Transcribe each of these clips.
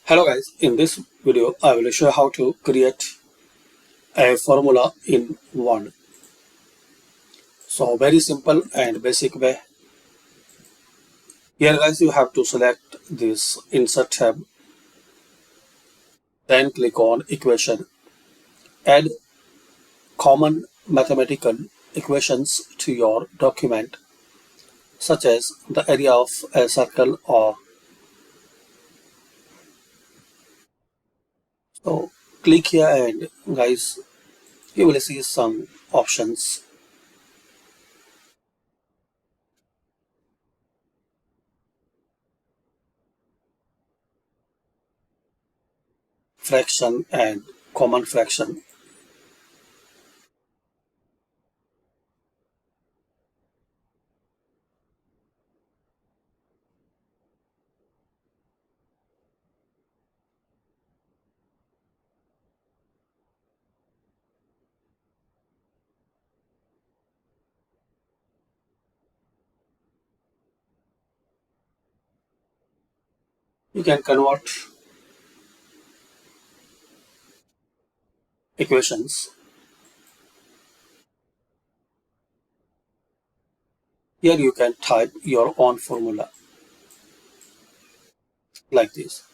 Hello guys, in this video I will show you how to create a formula in Word. So very simple and basic way. Here guys you have to select this insert tab, then click on equation. Add common mathematical equations to your document such as the area of a circle or so. Click here and guys you will see some options: fraction and common fraction. You can convert equations. Here you can type your own formula like this.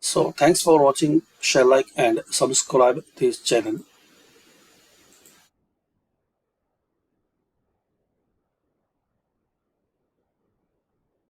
So thanks for watching. Share, like and subscribe this channel.